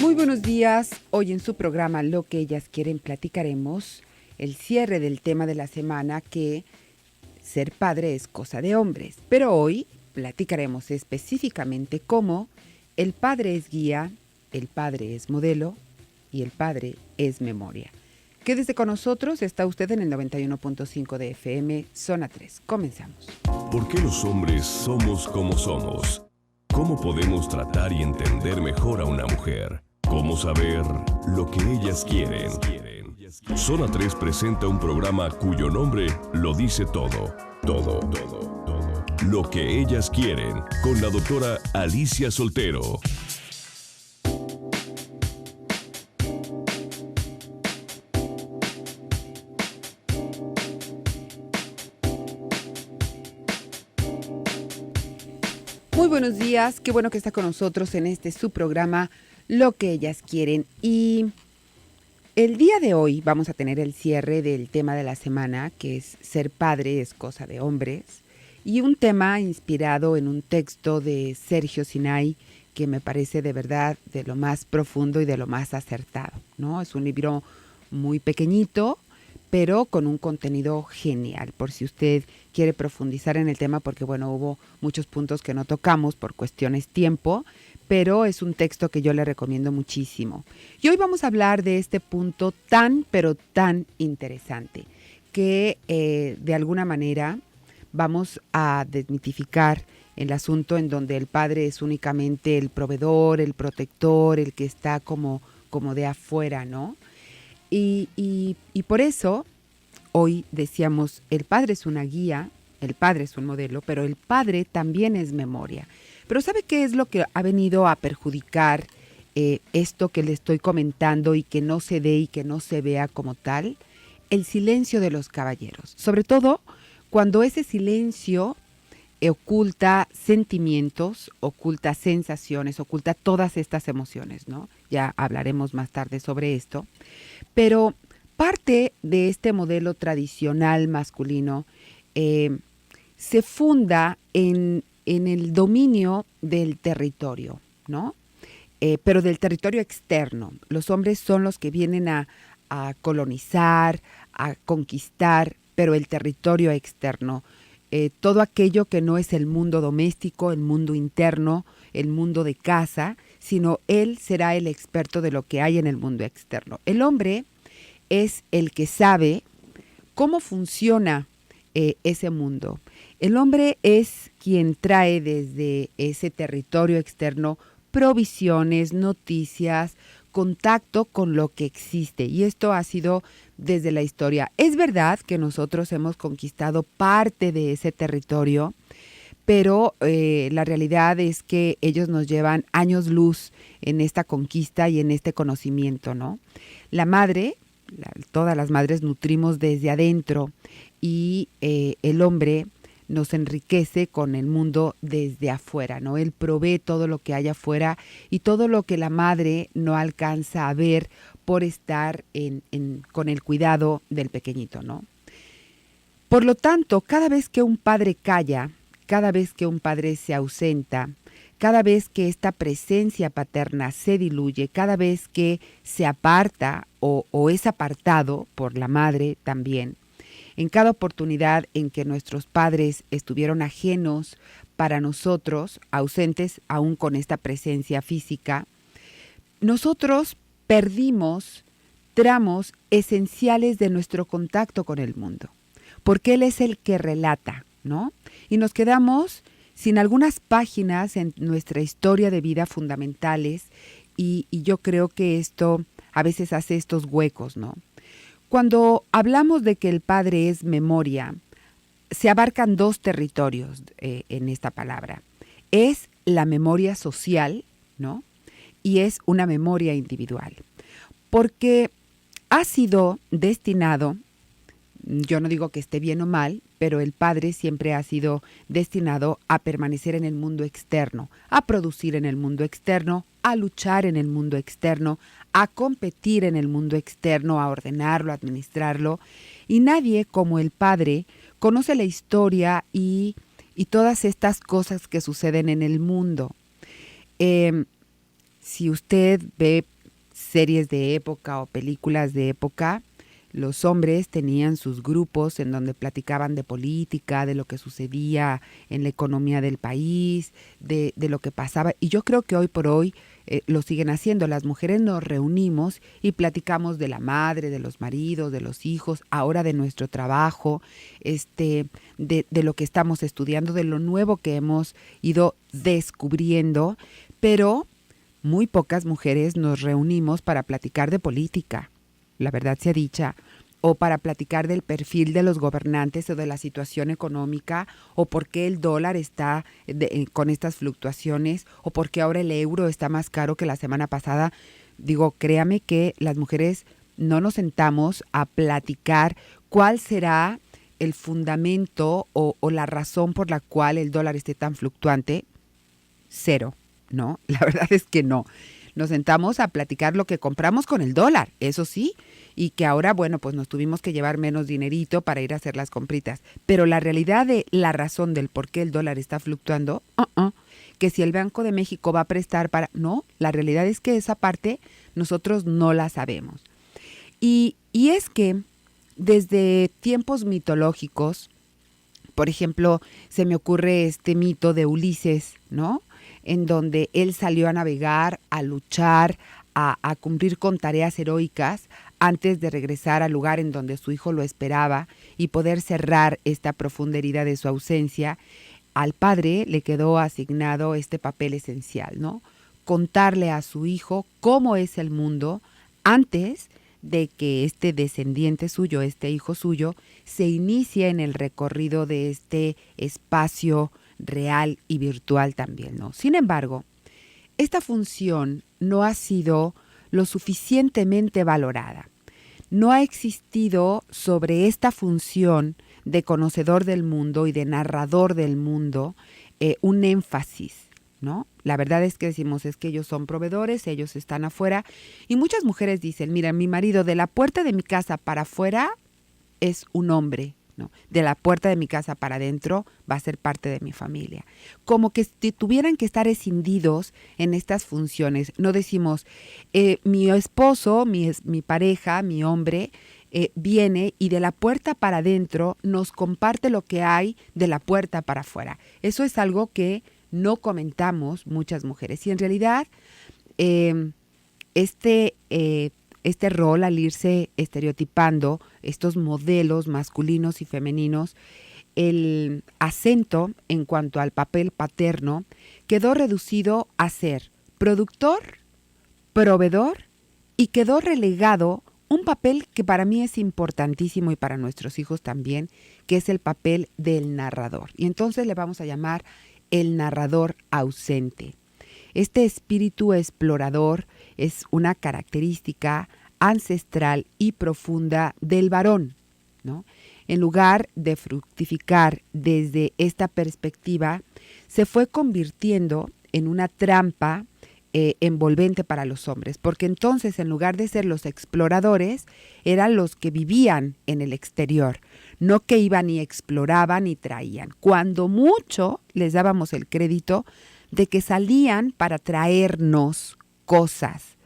Muy buenos días. Hoy en su programa Lo que ellas quieren platicaremos el cierre del tema de la semana, que ser padre es cosa de hombres. Pero hoy platicaremos específicamente cómo el padre es guía, el padre es modelo y el padre es memoria. Quédese con nosotros, está usted en el 91.5 de FM, Zona 3. Comenzamos. ¿Por qué los hombres somos como somos? ¿Cómo podemos tratar y entender mejor a una mujer? ¿Cómo saber lo que ellas quieren? Zona 3 presenta un programa cuyo nombre lo dice todo. Todo. Lo que ellas quieren, con la doctora Alicia Soltero. Muy buenos días, qué bueno que está con nosotros en su programa Lo que ellas quieren. Y el día de hoy vamos a tener el cierre del tema de la semana, que es ser padre es cosa de hombres, y un tema inspirado en un texto de Sergio Sinay, que me parece de verdad de lo más profundo y de lo más acertado, ¿no? Es un libro muy pequeñito, pero con un contenido genial, por si usted quiere profundizar en el tema, porque bueno, hubo muchos puntos que no tocamos por cuestiones tiempo, pero es un texto que yo le recomiendo muchísimo. Y hoy vamos a hablar de este punto tan, pero tan interesante, que de alguna manera vamos a desmitificar el asunto en donde el padre es únicamente el proveedor, el protector, el que está como de afuera, ¿no? Y por eso hoy decíamos, el padre es una guía, el padre es un modelo, pero el padre también es memoria. Pero ¿sabe qué es lo que ha venido a perjudicar esto que le estoy comentando y que no se dé y que no se vea como tal? El silencio de los caballeros. Sobre todo cuando ese silencio oculta sentimientos, oculta sensaciones, oculta todas estas emociones, ¿no? Ya hablaremos más tarde sobre esto. Pero parte de este modelo tradicional masculino se funda en el dominio del territorio, ¿no? Pero del territorio externo. Los hombres son los que vienen a colonizar, a conquistar, pero el territorio externo. Todo aquello que no es el mundo doméstico, el mundo interno, el mundo de casa, sino él será el experto de lo que hay en el mundo externo. El hombre es el que sabe cómo funciona ese mundo. El hombre es quien trae desde ese territorio externo provisiones, noticias, contacto con lo que existe. Y esto ha sido desde la historia. Es verdad que nosotros hemos conquistado parte de ese territorio, pero la realidad es que ellos nos llevan años luz en esta conquista y en este conocimiento, ¿no? La madre, todas las madres nutrimos desde adentro y el hombre nos enriquece con el mundo desde afuera, ¿no? Él provee todo lo que hay afuera y todo lo que la madre no alcanza a ver por estar con el cuidado del pequeñito, ¿no? Por lo tanto, cada vez que un padre calla, cada vez que un padre se ausenta, cada vez que esta presencia paterna se diluye, cada vez que se aparta o es apartado por la madre también, en cada oportunidad en que nuestros padres estuvieron ajenos para nosotros, ausentes aún con esta presencia física, nosotros perdimos tramos esenciales de nuestro contacto con el mundo, porque él es el que relata, ¿no? Y nos quedamos sin algunas páginas en nuestra historia de vida fundamentales y yo creo que esto a veces hace estos huecos, ¿no? Cuando hablamos de que el padre es memoria, se abarcan dos territorios en esta palabra. Es la memoria social, ¿no? Y es una memoria individual. Porque ha sido destinado, yo no digo que esté bien o mal, pero el padre siempre ha sido destinado a permanecer en el mundo externo, a producir en el mundo externo, a luchar en el mundo externo, a competir en el mundo externo, a ordenarlo, a administrarlo. Y nadie como el padre conoce la historia y todas estas cosas que suceden en el mundo. Si usted ve series de época o películas de época, los hombres tenían sus grupos en donde platicaban de política, de lo que sucedía en la economía del país, de lo que pasaba. Y yo creo que hoy por hoy lo siguen haciendo. Las mujeres nos reunimos y platicamos de la madre, de los maridos, de los hijos, ahora de nuestro trabajo, de lo que estamos estudiando, de lo nuevo que hemos ido descubriendo, pero muy pocas mujeres nos reunimos para platicar de política, la verdad sea dicha, o para platicar del perfil de los gobernantes o de la situación económica, o por qué el dólar está con estas fluctuaciones, o por qué ahora el euro está más caro que la semana pasada. Digo, créame que las mujeres no nos sentamos a platicar cuál será el fundamento o la razón por la cual el dólar esté tan fluctuante. Cero, ¿no? La verdad es que no. Nos sentamos a platicar lo que compramos con el dólar, eso sí, y que ahora, bueno, pues nos tuvimos que llevar menos dinerito para ir a hacer las compritas. Pero la realidad de la razón del por qué el dólar está fluctuando, que si el Banco de México va a prestar para... No, la realidad es que esa parte nosotros no la sabemos. Y es que desde tiempos mitológicos, por ejemplo, se me ocurre este mito de Ulises, ¿no? En donde él salió a navegar, a luchar, a cumplir con tareas heroicas antes de regresar al lugar en donde su hijo lo esperaba y poder cerrar esta profunda herida de su ausencia. Al padre le quedó asignado este papel esencial, ¿no? Contarle a su hijo cómo es el mundo antes de que este descendiente suyo, este hijo suyo, se inicie en el recorrido de este espacio real y virtual también, ¿no? Sin embargo, esta función no ha sido lo suficientemente valorada. No ha existido sobre esta función de conocedor del mundo y de narrador del mundo un énfasis, ¿no? La verdad es que decimos, es que ellos son proveedores, ellos están afuera. Y muchas mujeres dicen, mira, mi marido de la puerta de mi casa para afuera es un hombre, ¿no? De la puerta de mi casa para adentro va a ser parte de mi familia. Como que tuvieran que estar escindidos en estas funciones. No decimos, mi esposo, mi pareja, mi hombre, viene y de la puerta para adentro nos comparte lo que hay de la puerta para afuera. Eso es algo que no comentamos muchas mujeres. Y en realidad, este rol, al irse estereotipando estos modelos masculinos y femeninos, el acento en cuanto al papel paterno quedó reducido a ser productor, proveedor, y quedó relegado un papel que para mí es importantísimo y para nuestros hijos también, que es el papel del narrador. Y entonces le vamos a llamar el narrador ausente. Este espíritu explorador es una característica ancestral y profunda del varón, ¿no? En lugar de fructificar desde esta perspectiva, se fue convirtiendo en una trampa envolvente para los hombres, porque entonces en lugar de ser los exploradores, eran los que vivían en el exterior, no que iban y exploraban y traían. Cuando mucho les dábamos el crédito de que salían para traernos cosas,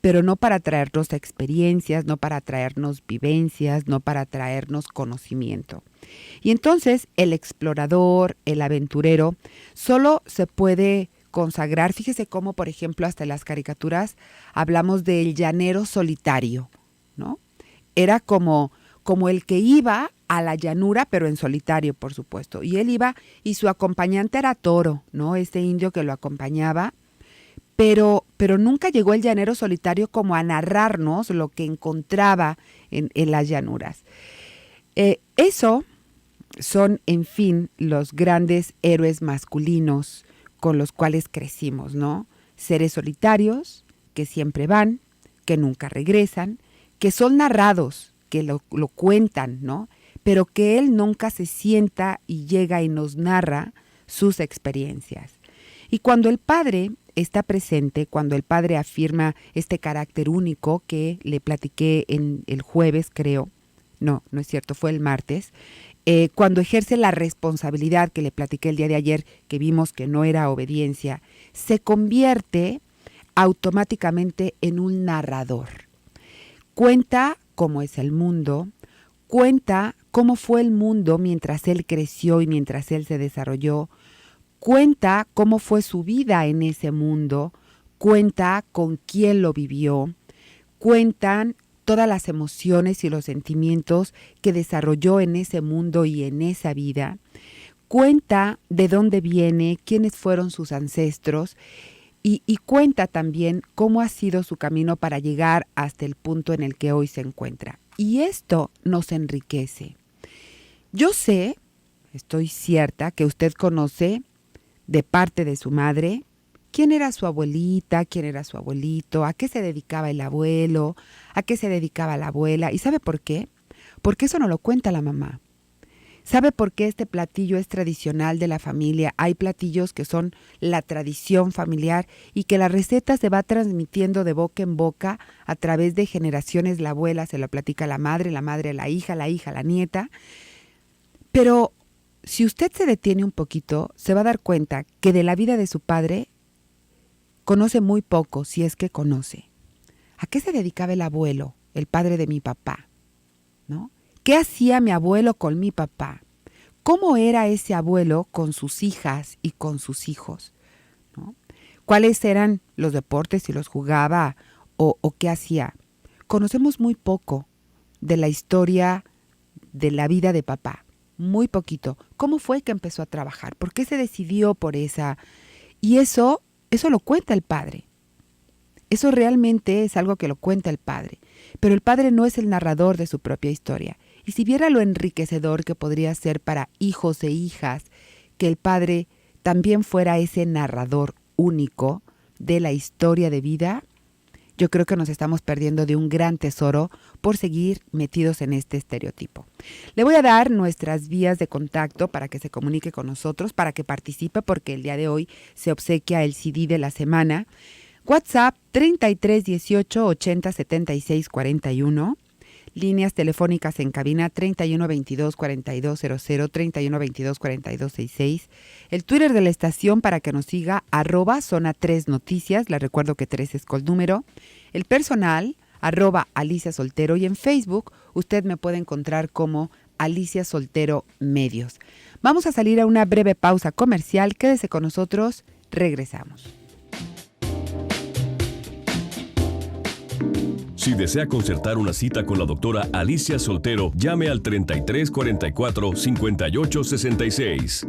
pero no para traernos experiencias, no para traernos vivencias, no para traernos conocimiento. Y entonces el explorador, el aventurero, solo se puede consagrar. Fíjese cómo, por ejemplo, hasta en las caricaturas hablamos del llanero solitario, ¿no? Era como el que iba a la llanura, pero en solitario, por supuesto. Y él iba, y su acompañante era Toro, ¿no? Este indio que lo acompañaba. Pero nunca llegó el llanero solitario como a narrarnos lo que encontraba en las llanuras. Eso son, en fin, los grandes héroes masculinos con los cuales crecimos, ¿no? Seres solitarios, que siempre van, que nunca regresan, que son narrados, que lo cuentan, ¿no? Pero que él nunca se sienta y llega y nos narra sus experiencias. Y cuando el padre está presente, cuando el padre afirma este carácter único que le platiqué en el jueves, creo, no es cierto, fue el martes, cuando ejerce la responsabilidad que le platiqué el día de ayer, que vimos que no era obediencia, se convierte automáticamente en un narrador. Cuenta cómo es el mundo, cuenta cómo fue el mundo mientras él creció y mientras él se desarrolló, cuenta cómo fue su vida en ese mundo, cuenta con quién lo vivió, cuentan todas las emociones y los sentimientos que desarrolló en ese mundo y en esa vida, cuenta de dónde viene, quiénes fueron sus ancestros y cuenta también cómo ha sido su camino para llegar hasta el punto en el que hoy se encuentra. Y esto nos enriquece. Yo sé, estoy cierta, que usted conoce de parte de su madre quién era su abuelita, quién era su abuelito, a qué se dedicaba el abuelo, a qué se dedicaba la abuela. ¿Y sabe por qué? Porque eso no lo cuenta la mamá. ¿Sabe por qué este platillo es tradicional de la familia? Hay platillos que son la tradición familiar y que la receta se va transmitiendo de boca en boca a través de generaciones. La abuela se lo platica a la madre a la hija a la nieta. Pero si usted se detiene un poquito, se va a dar cuenta que de la vida de su padre conoce muy poco, si es que conoce. ¿A qué se dedicaba el abuelo, el padre de mi papá? ¿No? ¿Qué hacía mi abuelo con mi papá? ¿Cómo era ese abuelo con sus hijas y con sus hijos? ¿No? ¿Cuáles eran los deportes, si los jugaba o qué hacía? Conocemos muy poco de la historia de la vida de papá, muy poquito. ¿Cómo fue que empezó a trabajar? ¿Por qué se decidió por esa? Y eso lo cuenta el padre. Eso realmente es algo que lo cuenta el padre. Pero el padre no es el narrador de su propia historia. Y si viera lo enriquecedor que podría ser para hijos e hijas que el padre también fuera ese narrador único de la historia de vida, yo creo que nos estamos perdiendo de un gran tesoro por seguir metidos en este estereotipo. Le voy a dar nuestras vías de contacto para que se comunique con nosotros, para que participe, porque el día de hoy se obsequia el CD de la semana. WhatsApp 33 18 80 76 41. Líneas telefónicas en cabina 31 22 42 00, 31 22 42 66. El Twitter de la estación para que nos siga, @zona 3 noticias. Le recuerdo que 3 es con número. El personal, @Alicia Soltero. Y en Facebook usted me puede encontrar como Alicia Soltero Medios. Vamos a salir a una breve pausa comercial. Quédese con nosotros. Regresamos. Si desea concertar una cita con la doctora Alicia Soltero, llame al 33 44 58 66.